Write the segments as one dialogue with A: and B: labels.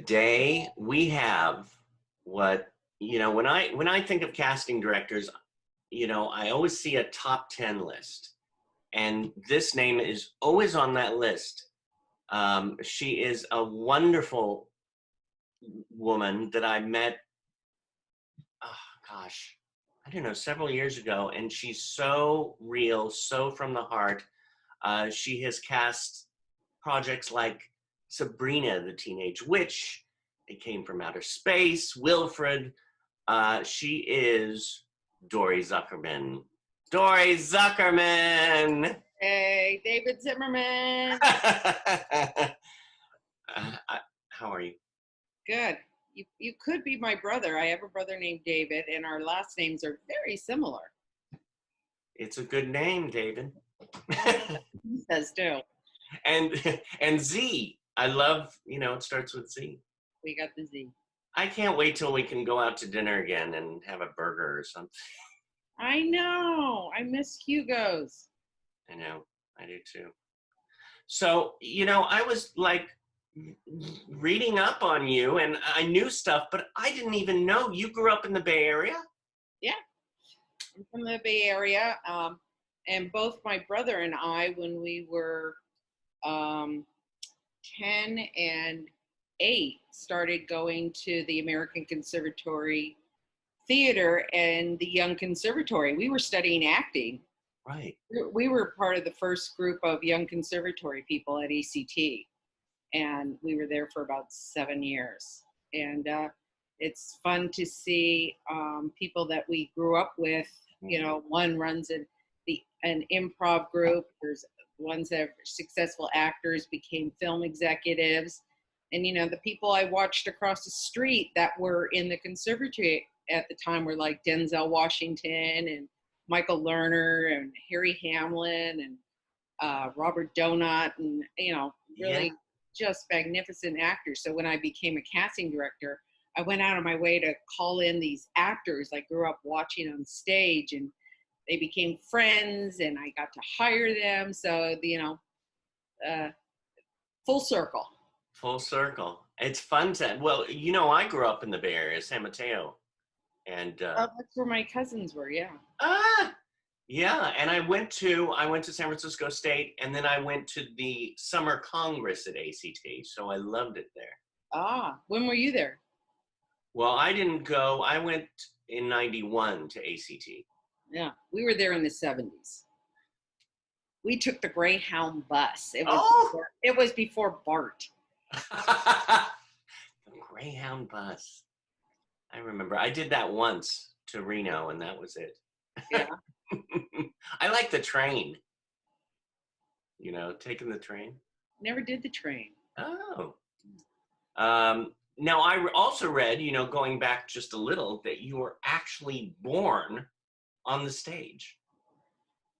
A: today we have what, when I think of casting directors, I always see a top 10 list. And this name is always on that list. She is a wonderful woman that I met, I don't know, several years ago. And she's so real, so from the heart. She has cast projects like Sabrina the Teenage Witch, It Came from Outer Space, Wilfred. She is Dori Zuckerman. Dori Zuckerman!
B: Hey, David Zimmerman.
A: How are you?
B: Good. You could be my brother. I have a brother named David, and our last names are very similar.
A: It's a good name, David.
B: He says too.
A: And Z. I love, it starts with Z.
B: We got the Z.
A: I can't wait till we can go out to dinner again and have a burger or something.
B: I know. I miss Hugo's.
A: I know. I do too. So, I was like reading up on you and I knew stuff, but I didn't even know you grew up in the Bay Area.
B: Yeah. I'm from the Bay Area. And both my brother and I, when we were 10 and 8, started going to the American Conservatory Theater and the Young Conservatory. We were studying acting.
A: Right.
B: We were part of the first group of Young Conservatory people at ACT. And we were there for about 7 years. And it's fun to see people that we grew up with. One runs an improv group. There's ones that are successful actors, became film executives. And, the people I watched across the street that were in the conservatory at the time were like Denzel Washington and Michael Lerner and Harry Hamlin and Robert Donat and, really just magnificent actors. So when I became a casting director, I went out of my way to call in these actors I grew up watching on stage, and they became friends and I got to hire them. So, full circle.
A: Full circle. It's fun to, I grew up in the Bay Area, San Mateo. And
B: that's where my cousins were, yeah.
A: Yeah, and I went to San Francisco State, and then I went to the Summer Congress at ACT, so I loved it there.
B: When were you there?
A: Well, I didn't go. I went in 91 to ACT.
B: Yeah, we were there in the 70s. We took the Greyhound bus. It was before BART.
A: The Greyhound bus. I remember. I did that once to Reno, and that was it.
B: Yeah.
A: I like the train. Taking the train.
B: Never did the train.
A: Oh. Now, I also read, going back just a little, that you were actually born on the stage.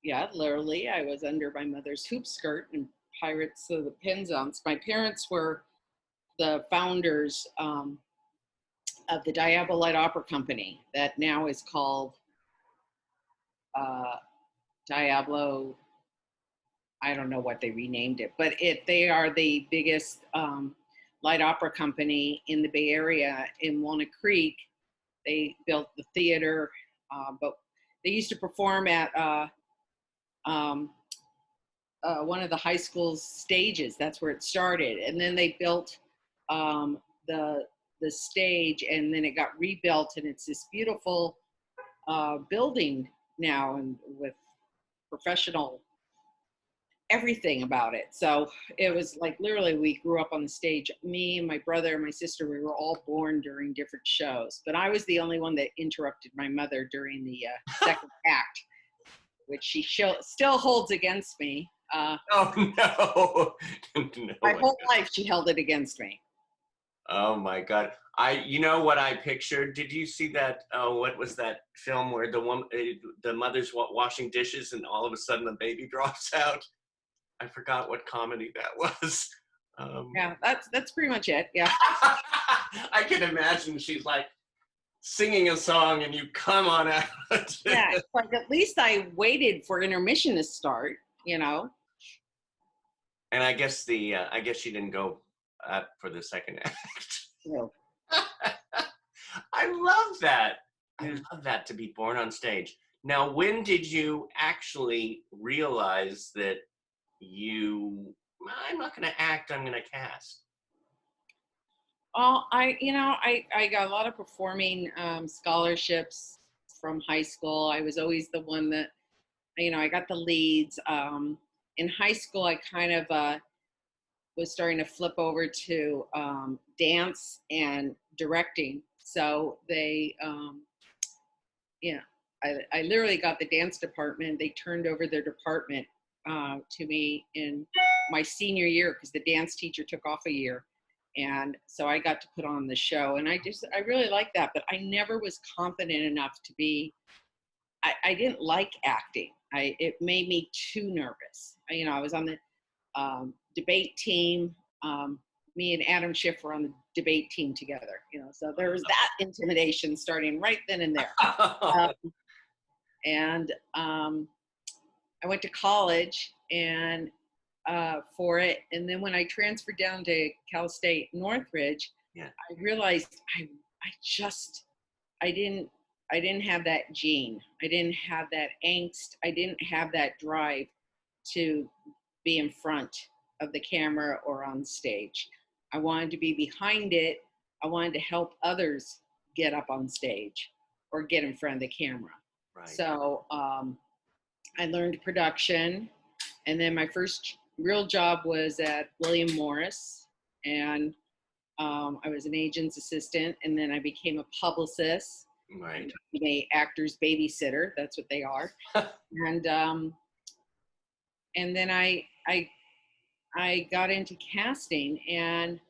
B: Yeah, literally. I was under my mother's hoop skirt and Pirates of the Penzance. My parents were the founders of the Diablo Light Opera Company that now is called Diablo. I don't know what they renamed it, but they are the biggest light opera company in the Bay Area. In Walnut Creek, they built the theater, but they used to perform at one of the high school's stages. That's where it started, and then they built the stage, and then it got rebuilt, and it's this beautiful building now, and with professional everything about it. So it was like literally we grew up on the stage. Me and my brother and my sister, we were all born during different shows, but I was the only one that interrupted my mother during the second act, which she still holds against me.
A: Oh no. No
B: my whole life she held it against me.
A: Oh my God. What I pictured? Did you see that? What was that film where the mother's washing dishes and all of a sudden the baby drops out? I forgot what comedy that was.
B: Yeah, that's pretty much it. Yeah.
A: I can imagine she's like singing a song and you come on out.
B: Yeah, it's like at least I waited for intermission to start,
A: And I guess she didn't go for the second act.
B: So,
A: I love that. I
B: yeah.
A: love that, to be born on stage. Now, when did you actually realize that I'm not going to act, I'm going to cast?
B: Well, I got a lot of performing scholarships from high school. I was always the one that, I got the leads. In high school, I kind of was starting to flip over to dance and directing. So yeah, I literally got the dance department. They turned over their department to me in my senior year because the dance teacher took off a year. And so I got to put on the show. And I really liked that, but I never was confident enough to be, I didn't like acting. It made me too nervous. I was on the debate team. Me and Adam Schiff were on the debate team together, so there was that intimidation starting right then and there. Um, and I went to college and for it. And then when I transferred down to Cal State Northridge,
A: Yeah.
B: I realized I didn't have that gene. I didn't have that angst. I didn't have that drive to be in front of the camera or on stage. I wanted to be behind it. I wanted to help others get up on stage or get in front of the camera.
A: Right.
B: So I learned production, and then my first real job was at William Morris, and I was an agent's assistant, and then I became a publicist.
A: Right.
B: A actor's babysitter. That's what they are. And then I got into casting, and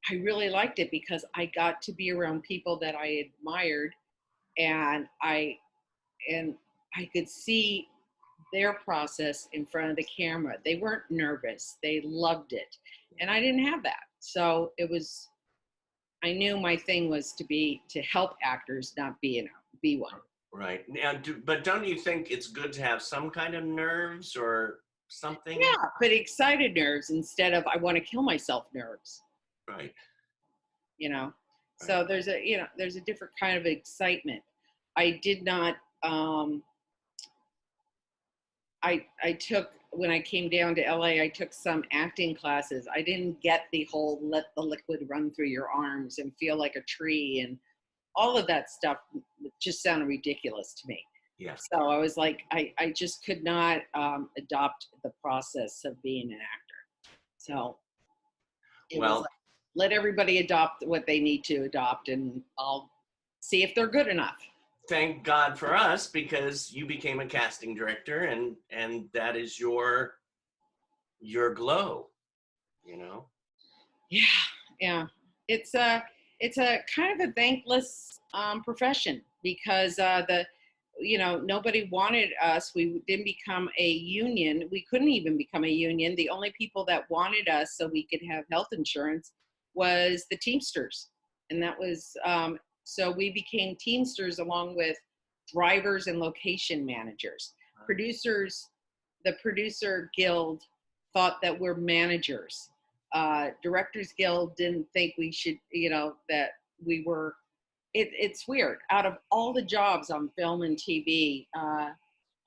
B: I really liked it because I got to be around people that I admired, and I could see their process in front of the camera. They weren't nervous. They loved it. And I didn't have that. So I knew my thing was to help actors, not be one.
A: Right. Now, but don't you think it's good to have some kind of nerves or something?
B: Yeah, but excited nerves instead of I want to kill myself nerves.
A: Right.
B: Right. So there's a different kind of excitement. I did not, I took, when I came down to LA, I took some acting classes. I didn't get the whole let the liquid run through your arms and feel like a tree, and all of that stuff just sounded ridiculous to me.
A: Yeah.
B: So I was like, I just could not adopt the process of being an actor. So it was like, let everybody adopt what they need to adopt, and I'll see if they're good enough.
A: Thank God for us, because you became a casting director, and that is your glow,
B: Yeah. It's a kind of a thankless profession because nobody wanted us. We didn't become a union. We couldn't even become a union. The only people that wanted us so we could have health insurance was the Teamsters, and that was so we became Teamsters along with drivers and location managers. Producers, the producer guild thought that we're managers. Directors Guild didn't think we should, that we were. It's weird. Out of all the jobs on film and TV,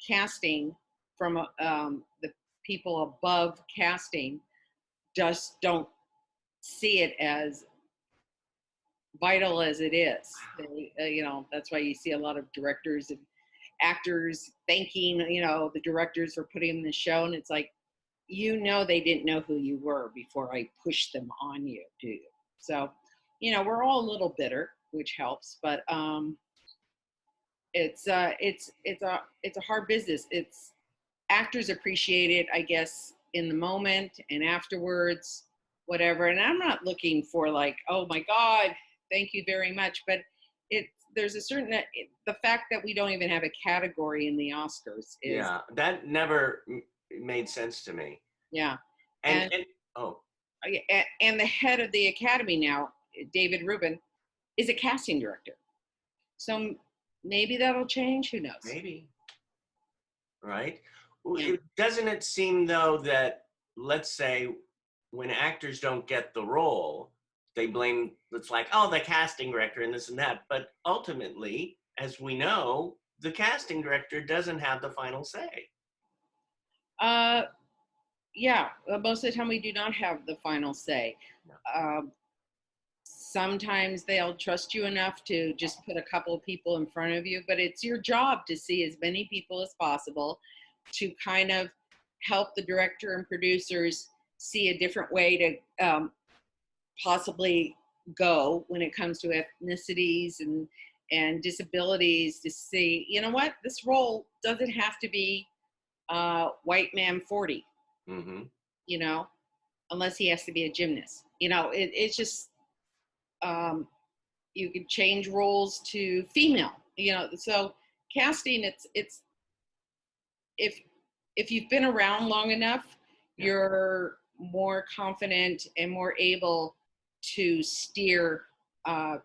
B: casting from the people above casting just don't see it as vital as it is. They, that's why you see a lot of directors and actors thanking, the directors for putting in the show, and it's like, they didn't know who you were before I pushed them on you, do you? So, we're all a little bitter, which helps, but it's a hard business. It's actors appreciate it, I guess, in the moment and afterwards, whatever. And I'm not looking for like, oh my God, thank you very much. But there's a certain, the fact that we don't even have a category in the Oscars is.
A: Yeah, that never made sense to me.
B: Yeah.
A: And
B: the head of the Academy now, David Rubin, is a casting director. So maybe that'll change. Who knows?
A: Maybe. Right.
B: Yeah.
A: Doesn't it seem, though, that, let's say, when actors don't get the role, they blame, it's like, oh, the casting director and this and that. But ultimately, as we know, the casting director doesn't have the final say.
B: Uh, yeah, most of the time we do not have the final say.
A: No.
B: Sometimes they'll trust you enough to just put a couple of people in front of you, but it's your job to see as many people as possible to kind of help the director and producers see a different way to possibly go when it comes to ethnicities and disabilities, to see, you know what, this role doesn't have to be white man 40,
A: Mm-hmm.
B: you know, unless he has to be a gymnast. You know, it's just, you could change roles to female, you know. So casting, it's if you've been around long enough,
A: Yeah.
B: you're more confident and more able to steer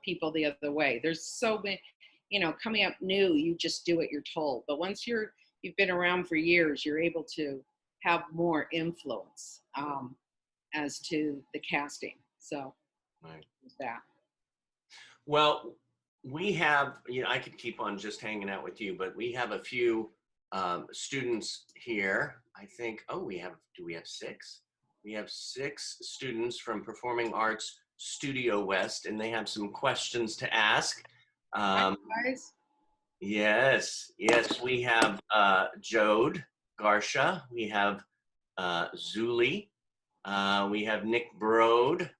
B: people the other way. There's so many, you know, coming up new, you just do what you're told. But once you've been around for years, you're able to have more influence as to the casting. So
A: Right.
B: that.
A: Well, we have, you know, I could keep on just hanging out with you, but we have a few students here. I think, oh, do we have 6? We have 6 students from Performing Arts Studio West, and they have some questions to ask.
B: Hi, guys.
A: Yes, we have Jode Garsha, we have Zuli, we have Nick Brode,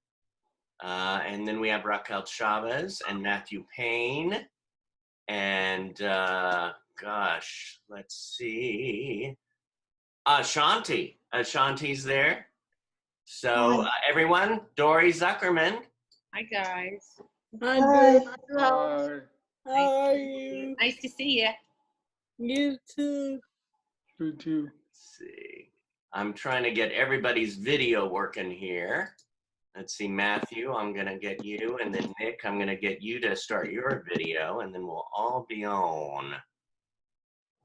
A: and then we have Raquel Chavez and Matthew Payne. And gosh, let's see. Shanti. Shanti's there. So everyone, Dori Zuckerman.
B: Hi, guys.
C: Hi,
D: Hi.
C: Hi.
D: How are you?
B: Nice to see you.
D: You too.
C: You too.
A: Let's see. I'm trying to get everybody's video working here. Let's see, Matthew, I'm going to get you. And then Nick, I'm going to get you to start your video. And then we'll all be on.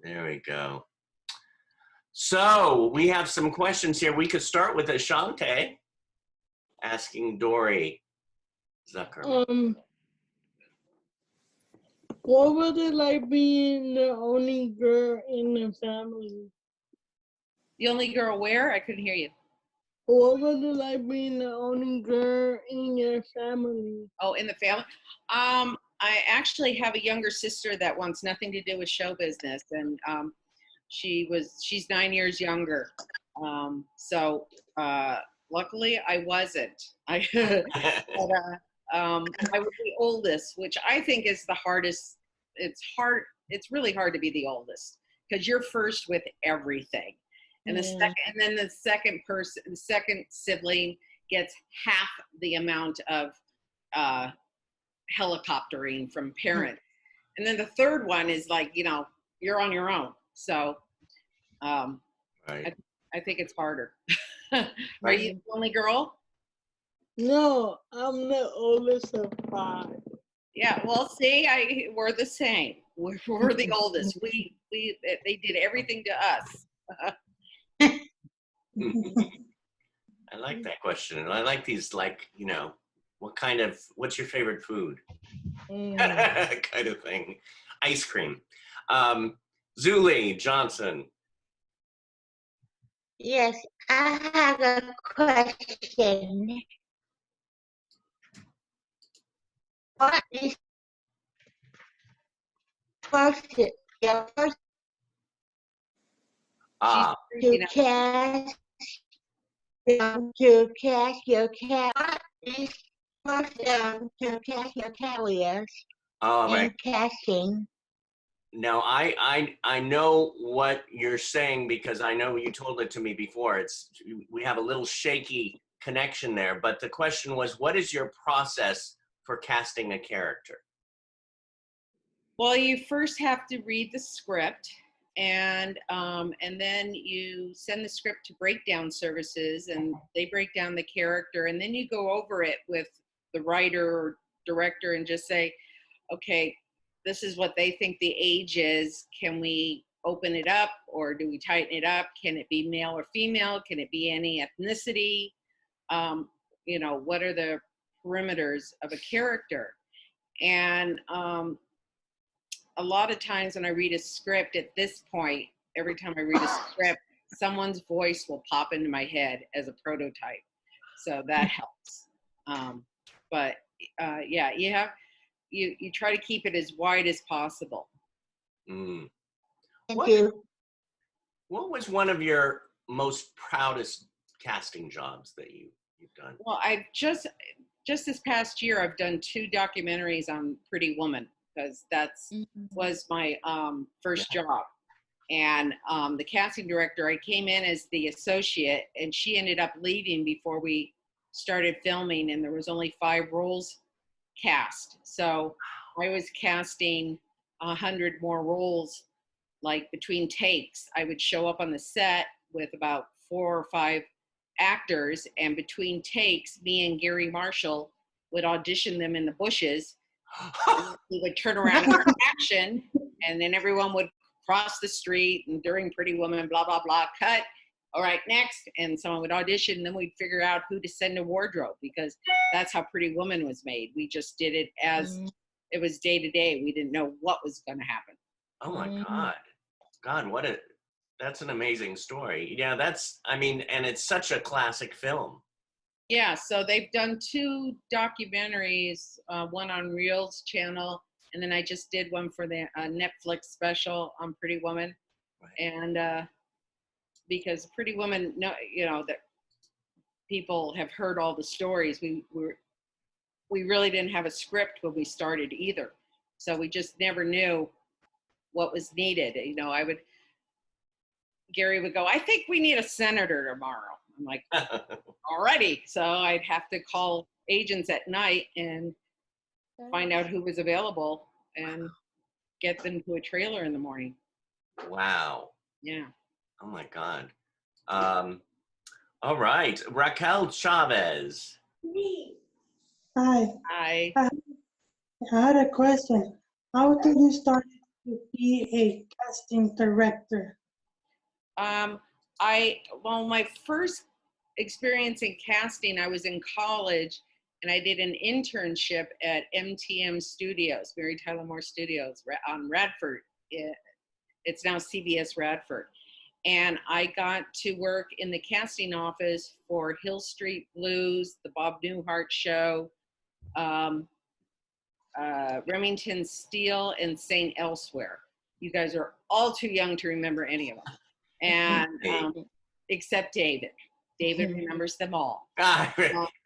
A: There we go. So we have some questions here. We could start with Ashante asking Dori Zuckerman.
D: What was it like being the only girl in the family?
B: The only girl where? I couldn't hear you.
D: What was it like being the only girl in your family?
B: Oh, in the family? I actually have a younger sister that wants nothing to do with show business, and she's 9 years younger. So luckily I wasn't. I was the oldest, which I think is the hardest. It's hard. It's really hard to be the oldest because you're first with everything. And the second sibling gets half the amount of helicoptering from parents. And then the third one is like, you know, you're on your own. So
A: Right.
B: I think it's harder. Are you the only girl?
D: No, I'm the oldest of 5.
B: Yeah, well, see, we're the same. We're the oldest. They did everything to us.
A: I like that question. I like these, like, you know, what's your favorite food? Kind of thing. Ice cream. Zuli Johnson.
E: Yes, I have a question. What is your first to cast your cat? What is first to cast your carriers in casting?
A: Now, I know what you're saying because I know you told it to me before. We have a little shaky connection there, but the question was, what is your process for casting a character?
B: Well, you first have to read the script, and then you send the script to breakdown services, and they break down the character, and then you go over it with the writer or director and just say, okay, this is what they think the age is. Can we open it up, or do we tighten it up? Can it be male or female? Can it be any ethnicity? You know, what are the perimeters of a character. And a lot of times when I read a script at this point, every time I read a script, someone's voice will pop into my head as a prototype. So that helps. But yeah, you try to keep it as wide as possible.
A: Mm.
E: Thank you.
A: What was one of your most proudest casting jobs that you've done?
B: Well, I've just this past year, I've done 2 documentaries on Pretty Woman, because that's was my first job. And the casting director, I came in as the associate, and she ended up leaving before we started filming, and there was only 5 roles cast. So I was casting 100 more roles, like between takes. I would show up on the set with about 4 or 5 actors, and between takes, me and Gary Marshall would audition them in the bushes. We would turn around for action, and then everyone would cross the street, and during Pretty Woman, blah, blah, blah, cut. All right, next. And someone would audition, and then we'd figure out who to send to wardrobe, because that's how Pretty Woman was made. We just did it as it was day to day. We didn't know what was going to happen.
A: Oh my God. God, that's an amazing story. Yeah, and it's such a classic film.
B: Yeah, so they've done 2 documentaries, one on Reel's channel, and then I just did one for the Netflix special on Pretty Woman.
A: Right.
B: And because Pretty Woman, that people have heard all the stories. We really didn't have a script when we started either, so we just never knew what was needed. Gary would go, "I think we need a senator tomorrow." I'm like, alrighty. So I'd have to call agents at night and find out who was available and get them to a trailer in the morning.
A: Wow.
B: Yeah.
A: Oh my God. All right, Raquel Chavez.
F: Hi.
B: I
F: I had a question. How did you start to be a casting director?
B: my first experience in casting, I was in college, and I did an internship at MTM Studios, Mary Tyler Moore Studios on Radford. It's now CBS Radford. And I got to work in the casting office for Hill Street Blues, the Bob Newhart Show, Remington Steele, and St. Elsewhere. You guys are all too young to remember any of them. And except David. David remembers them all.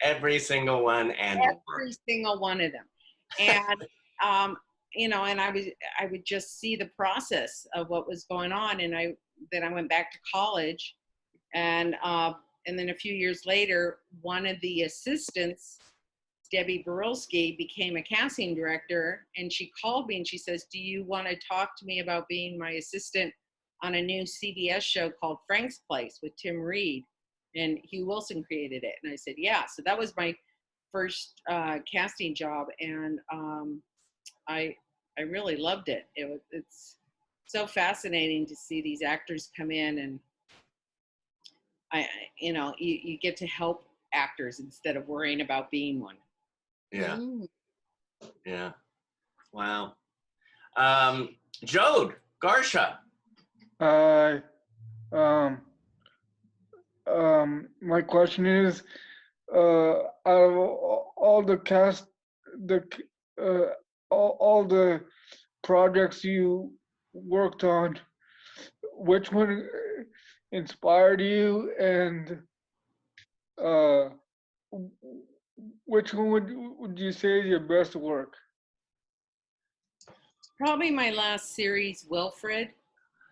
A: Every single one and
B: every single one of them. And and I would just see the process of what was going on, and then I went back to college, and then a few years later, one of the assistants, Debbie Borowski, became a casting director, and she called me and she says, "Do you want to talk to me about being my assistant on a new CBS show called Frank's Place with Tim Reed?" And Hugh Wilson created it. And I said, yeah. So that was my first casting job, and I really loved it. It's so fascinating to see these actors come in, and you get to help actors instead of worrying about being one.
A: Yeah. Yeah. Wow. Jode Garsha.
C: My question is, out of all the cast, all the projects you worked on, which one inspired you, and which one would you say is your best work?
B: Probably my last series, Wilfred,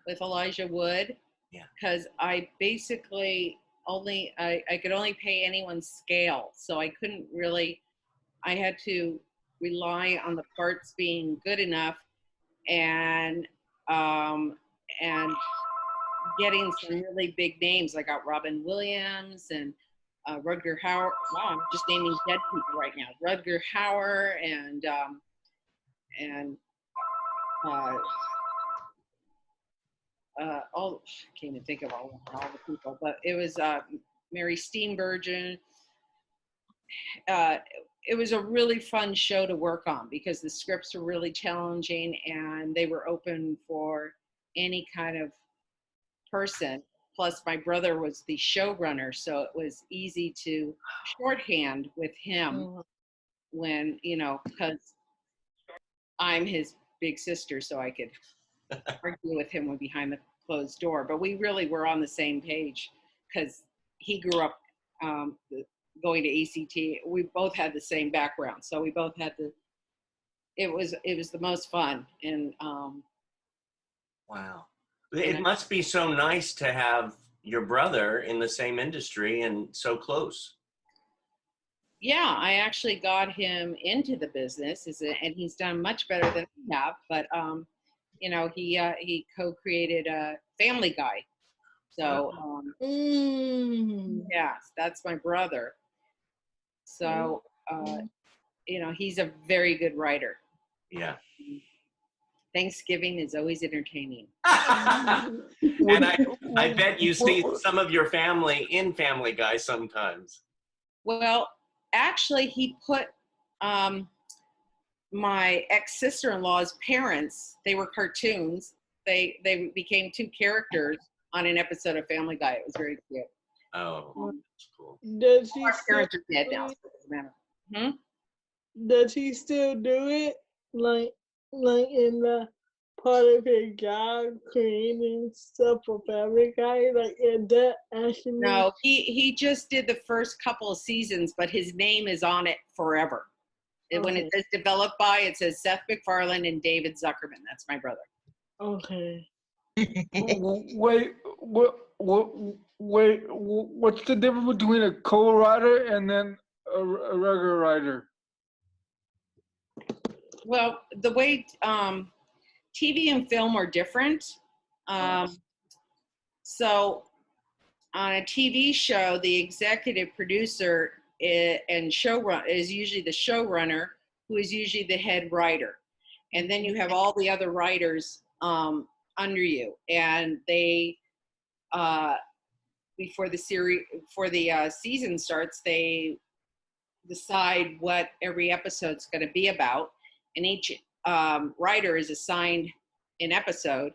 B: with Elijah Wood.
A: Yeah.
B: Because I basically I could only pay anyone's scale, so I couldn't really. I had to rely on the parts being good enough, and getting some really big names. I got Robin Williams and Rutger Hauer. Wow, I'm just naming dead people right now. Rutger Hauer and I can't even think of all the people, but it was Mary Steenburgen. it was a really fun show to work on because the scripts were really challenging and they were open for any kind of person. Plus, my brother was the showrunner, so it was easy to shorthand with him when, you know, because I'm his big sister, so I could argue with him when behind the closed door. But we really were on the same page because he grew up going to ACT. We both had the same background, so we both had it was the most fun. And
A: wow, it must be so nice to have your brother in the same industry and so close.
B: Yeah, I actually got him into the business, and he's done much better than I have. But you know, he co-created Family Guy, so yeah, that's my brother. So you know, he's a very good writer.
A: Yeah.
B: Thanksgiving is always entertaining.
A: And I bet you see some of your family in Family Guy sometimes.
B: Well, actually, he put my ex-sister-in-law's parents, they were cartoons. They became two characters on an episode of Family Guy. It was very cute.
A: Oh, that's cool.
D: Does he
B: Our
D: still
B: parents are dead now, so it doesn't matter.
D: Does he still do it? Like in the part of his job creating stuff for Family Guy? Like is that actually?
B: No, he just did the first couple of seasons, but his name is on it forever. When it says developed by, it says Seth MacFarlane and David Zuckerman. That's my brother.
D: Okay.
C: Wait, what's the difference between a co-writer and then a regular writer?
B: Well, the way TV and film are different. So on a TV show, the executive producer and showrunner is usually the showrunner, who is usually the head writer. And then you have all the other writers under you. And they, before the season starts, they decide what every episode's going to be about. And each writer is assigned an episode.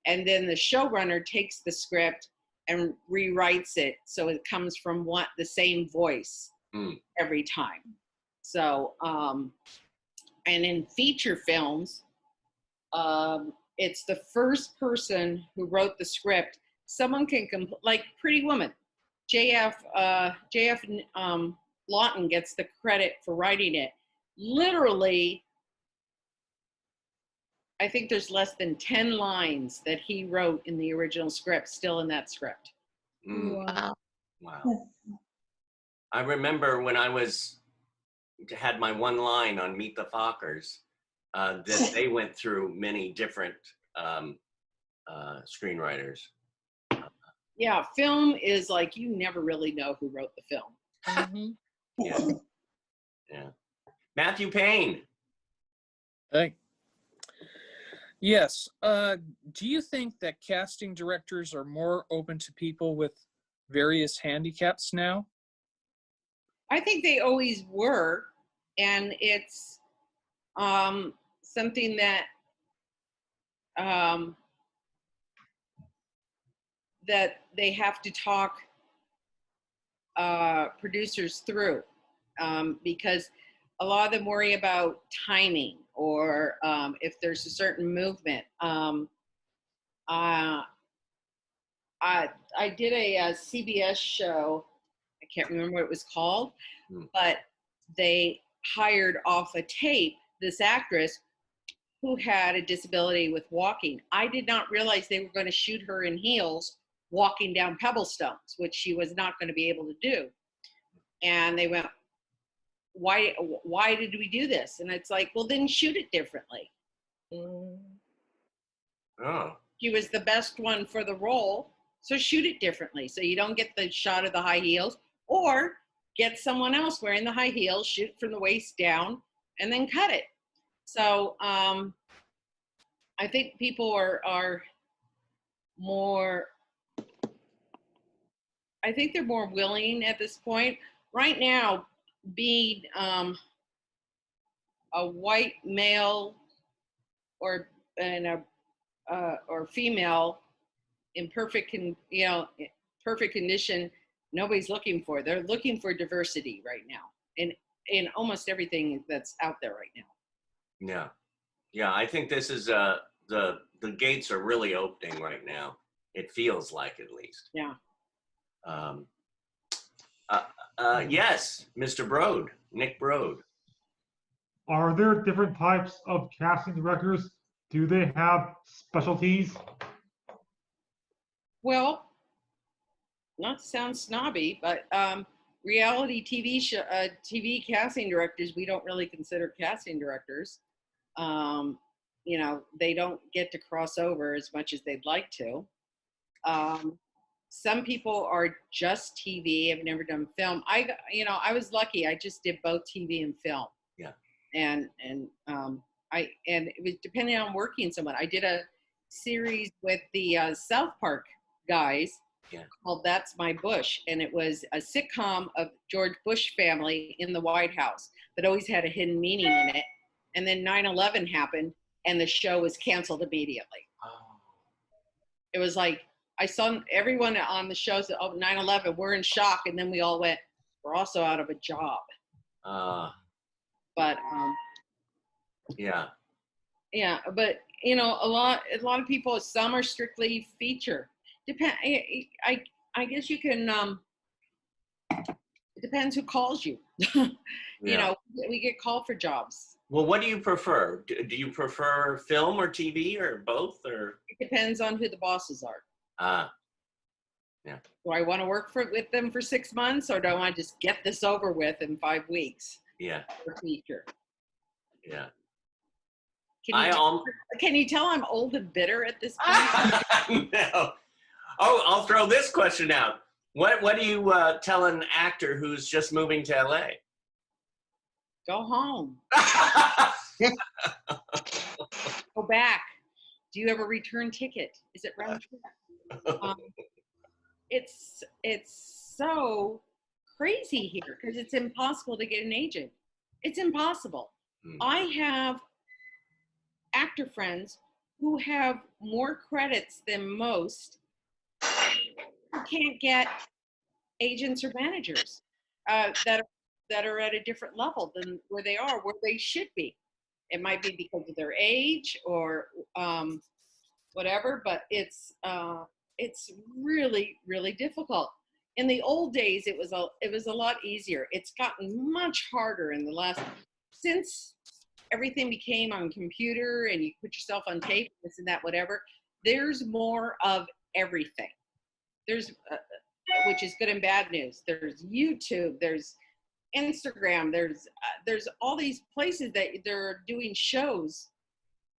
B: And then the showrunner takes the script and rewrites it so it comes from the same voice every time. So, and in feature films, it's the first person who wrote the script. Someone can like Pretty Woman. J.F. Lawton gets the credit for writing it. Literally, I think there's less than 10 lines that he wrote in the original script, still in that script.
E: Wow.
A: Wow. I remember when I had my one line on Meet the Fockers, that they went through many different screenwriters.
B: Yeah, film is like, you never really know who wrote the film.
A: Yeah. Yeah. Matthew Payne.
G: Hey. Yes. Do you think that casting directors are more open to people with various handicaps now?
B: I think they always were, and it's something that that they have to talk producers through, because a lot of them worry about timing or if there's a certain movement. I did a CBS show. I can't remember what it was called, but they hired off a tape this actress who had a disability with walking. I did not realize they were going to shoot her in heels walking down pebblestones, which she was not going to be able to do. And they went, why did we do this? And it's like, well, then shoot it differently.
A: Oh.
B: She was the best one for the role, so shoot it differently. So you don't get the shot of the high heels, or get someone else wearing the high heels, shoot from the waist down, and then cut it. So I think people are more, I think they're more willing at this point. Right now, being a white male or or female in perfect condition, nobody's looking for. They're looking for diversity right now in almost everything that's out there right now.
A: Yeah. Yeah, I think this is the gates are really opening right now. It feels like, at least.
B: Yeah.
A: Yes, Mr. Broad, Nick Broad.
H: Are there different types of casting directors? Do they have specialties?
B: Well, not to sound snobby, but reality TV casting directors, we don't really consider casting directors. They don't get to cross over as much as they'd like to. Some people are just TV. I've never done film. I was lucky. I just did both TV and film.
A: Yeah.
B: And it was depending on working someone. I did a series with the South Park guys called That's My Bush. And it was a sitcom of George Bush family in the White House that always had a hidden meaning in it. And then 9/11 happened and the show was canceled immediately. Oh. It was like, I saw everyone on the show said, 9/11, we're in shock. And then we all went, we're also out of a job. But
A: yeah,
B: but a lot of people, some are strictly feature. I guess you can. It depends who calls you. We get called for jobs.
A: Well, what do you prefer? Do you prefer film or TV or both? Or
B: it depends on who the bosses are.
A: Yeah.
B: Do I want to work with them for 6 months, or do I want to just get this over with in 5 weeks?
A: Yeah.
B: For feature.
A: Yeah.
B: Can you tell I'm old and bitter at this point?
A: No. Oh, I'll throw this question out. What do you tell an actor who's just moving to LA?
B: Go home. Go back. Do you have a return ticket? Is it round trip? It's so crazy here because it's impossible to get an agent. It's impossible. I have actor friends who have more credits than most who can't get agents or managers that are at a different level than where they should be. It might be because of their age or whatever, but it's really, really difficult. In the old days, it was a lot easier. It's gotten much harder in the last, since everything became on computer and you put yourself on tape, this and that, whatever. There's more of everything. There's, which is good and bad news. There's YouTube. There's Instagram. There's all these places that they're doing shows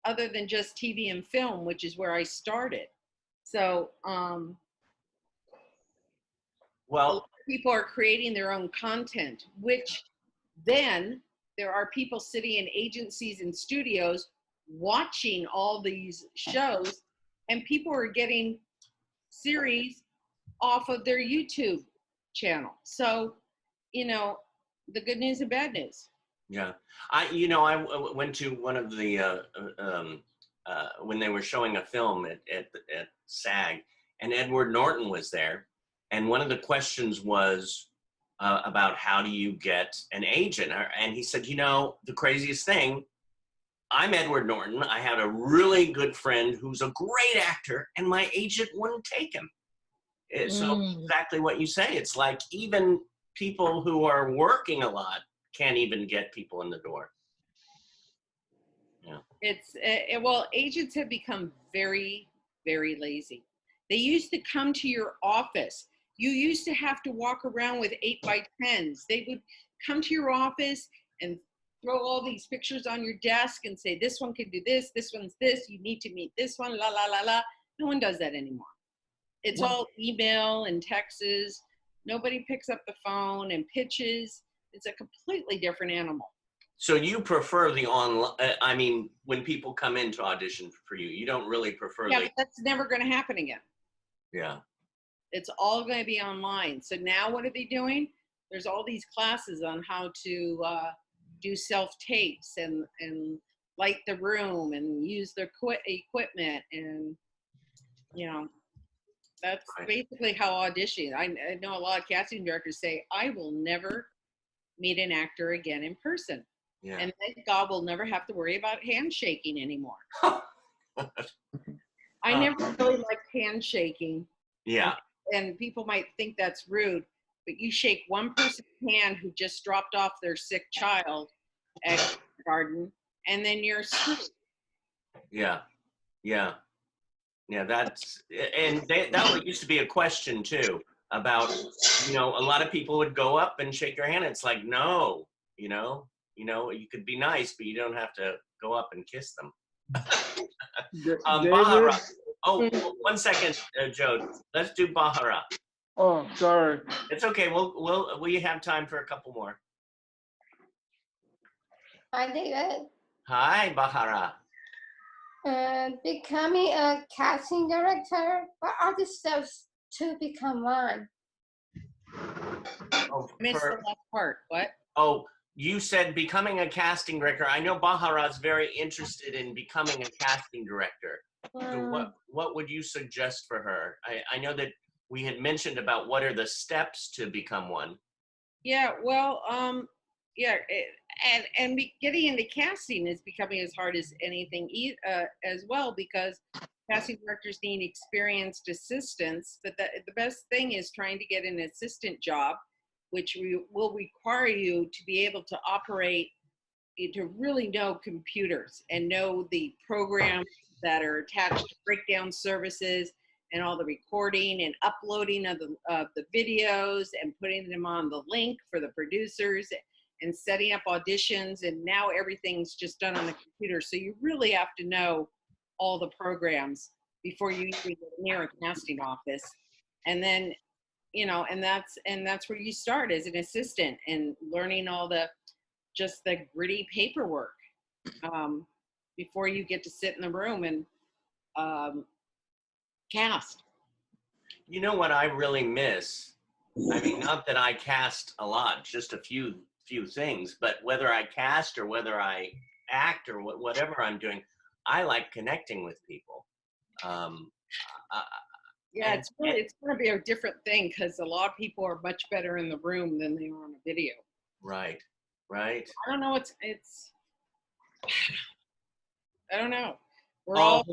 B: other than just TV and film, which is where I started. So, well, people are creating their own content, which then there are people sitting in agencies and studios watching all these shows, and people are getting series off of their YouTube channel. So, the good news and bad news.
A: Yeah. I went to one of the, when they were showing a film at SAG, and Edward Norton was there. And one of the questions was about how do you get an agent? And he said, the craziest thing, I'm Edward Norton. I had a really good friend who's a great actor, and my agent wouldn't take him. So exactly what you say. It's like even people who are working a lot can't even get people in the door. Yeah.
B: Well, agents have become very, very lazy. They used to come to your office. You used to have to walk around with 8x10s. They would come to your office and throw all these pictures on your desk and say, this one can do this one's this, you need to meet this one, la, la, la, la. No one does that anymore. It's all email and texts. Nobody picks up the phone and pitches. It's a completely different animal.
A: So you prefer the online, when people come in to audition for you, you don't really prefer
B: but that's never going to happen again.
A: Yeah.
B: It's all going to be online. So now what are they doing? There's all these classes on how to do self tapes and light the room and use their equipment, and you know, that's
A: Right.
B: basically how auditioning. I know a lot of casting directors say, I will never meet an actor again in person.
A: Yeah.
B: And thank God we'll never have to worry about handshaking anymore. I never really liked handshaking.
A: Yeah.
B: And people might think that's rude, but you shake one person's hand who just dropped off their sick child at garden, and then you're screwed.
A: Yeah. Yeah. Yeah, that used to be a question too about, a lot of people would go up and shake your hand. It's like, no, you could be nice, but you don't have to go up and kiss them. Bahara. Oh, 1 second, Joe. Let's do Bahara.
C: Oh, sorry.
A: It's okay. We have time for a couple more.
I: Hi, David.
A: Hi, Bahara.
I: Becoming a casting director, what are the steps to become one?
A: Oh,
B: Missed the last part. What?
A: Oh, you said becoming a casting director. I know Bahara's very interested in becoming a casting director. So what would you suggest for her? I know that we had mentioned about what are the steps to become one.
B: Yeah, well, getting into casting is becoming as hard as anything as well, because casting directors need experienced assistants. But the best thing is trying to get an assistant job, which will require you to be able to operate, to really know computers and know the programs that are attached to breakdown services and all the recording and uploading of the videos and putting them on the link for the producers and setting up auditions. And now everything's just done on the computer. So you really have to know all the programs before you even get near a casting office. And then, and that's where you start as an assistant and learning all the gritty paperwork before you get to sit in the room and cast.
A: You know what I really miss? I mean, not that I cast a lot, just a few things, but whether I cast or whether I act or whatever I'm doing, I like connecting with people.
B: It's going to be a different thing, because a lot of people are much better in the room than they are on a video.
A: Right.
B: I don't know. I don't know.
A: We're all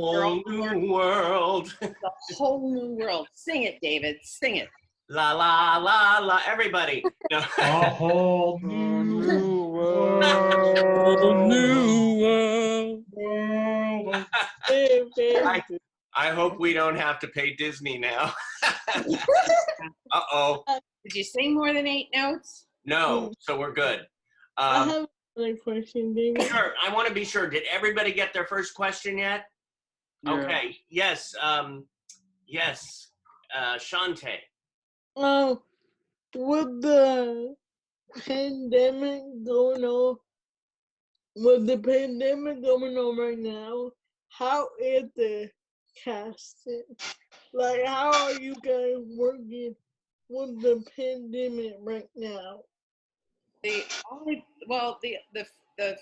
A: new world.
B: A whole new world. Sing it, David. Sing it.
A: La la la la. Everybody. No.
H: A whole new world.
G: A new world.
A: I hope we don't have to pay Disney now. Uh-oh.
B: Did you sing more than 8 notes?
A: No, so we're good.
D: I have another question, David.
A: Sure, I want to be sure. Did everybody get their first question yet?
C: Yeah.
A: Okay, yes, Shante.
D: With the pandemic going on, right now, how is the casting? Like, how are you guys working with the pandemic right now?
B: The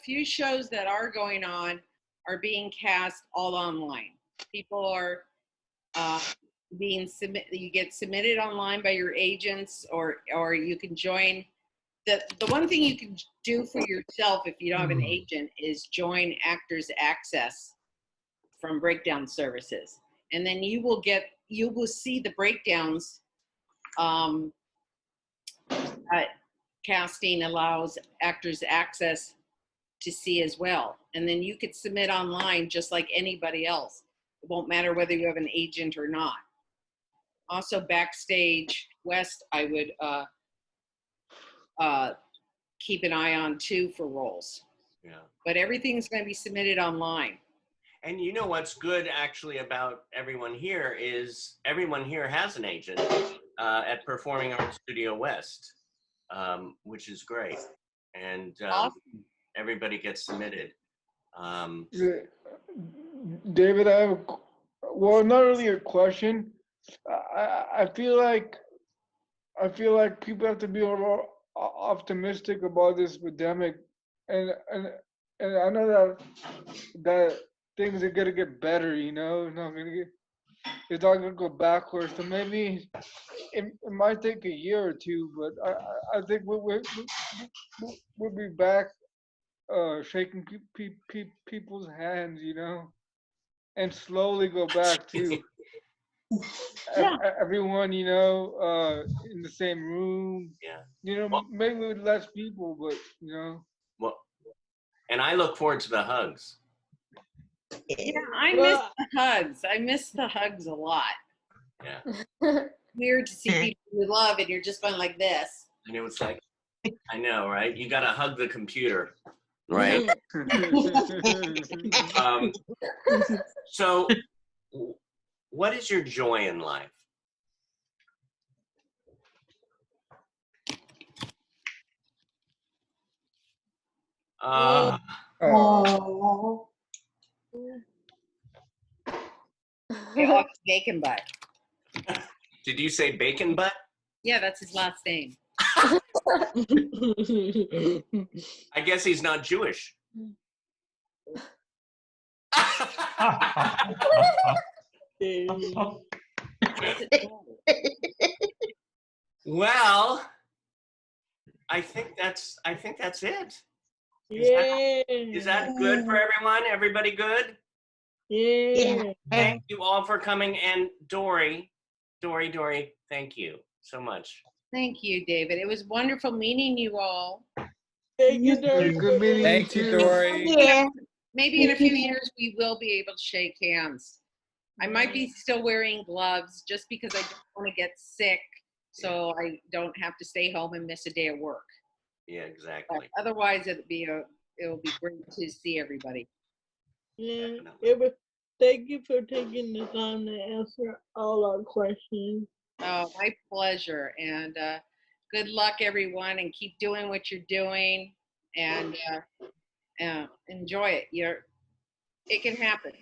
B: few shows that are going on are being cast all online. People are you get submitted online by your agents, or you can join. The one thing you can do for yourself if you don't have an agent is join Actors Access from Breakdown Services, and then you will see the breakdowns. Casting allows Actors Access to see as well, and then you could submit online just like anybody else. It won't matter whether you have an agent or not. Also, Backstage West, I would keep an eye on too for roles.
A: Yeah.
B: But everything's going to be submitted online.
A: And you know what's good actually about everyone here is everyone here has an agent at Performing Arts Studio West, which is great. And
B: Awesome.
A: Everybody gets submitted.
C: David, I have not really a question. I feel like people have to be more optimistic about this pandemic and I know that things are gonna get better. You know, it's not gonna go backwards. So maybe it might take a year or two, but I think we'll be back shaking people's hands, you know, and slowly go back to
B: Yeah.
C: everyone, you know, in the same room.
A: Yeah.
C: You know,
A: Well,
C: maybe with less people, but you know.
A: well, and I look forward to the hugs.
B: Yeah, I miss the hugs. I miss the hugs a lot.
A: Yeah.
B: Weird to see people you love and you're just going like this.
A: And it was like, I know, right? You got to hug the computer, right? So, what is your joy in life?
F: Oh.
B: Bacon butt.
A: Did you say bacon butt?
B: Yeah, that's his last name.
A: I guess he's not Jewish. Well, I think that's it. Is that good for everyone? Everybody good?
D: Yeah.
A: Thank you all for coming. And Dori, thank you so much.
B: Thank you, David. It was wonderful meeting you all.
D: Thank you, Dory.
C: Good meeting
G: Thank you,
C: too.
G: Dory.
E: Yeah.
B: Maybe in a few years we will be able to shake hands. I might be still wearing gloves just because I don't want to get sick, so I don't have to stay home and miss a day of work.
A: Yeah, exactly.
B: But otherwise, it will be great to see everybody.
D: Yeah. It was, thank you for taking the time to answer all our questions.
B: Oh, my pleasure. And good luck, everyone, and keep doing what you're doing, and enjoy it. It can happen.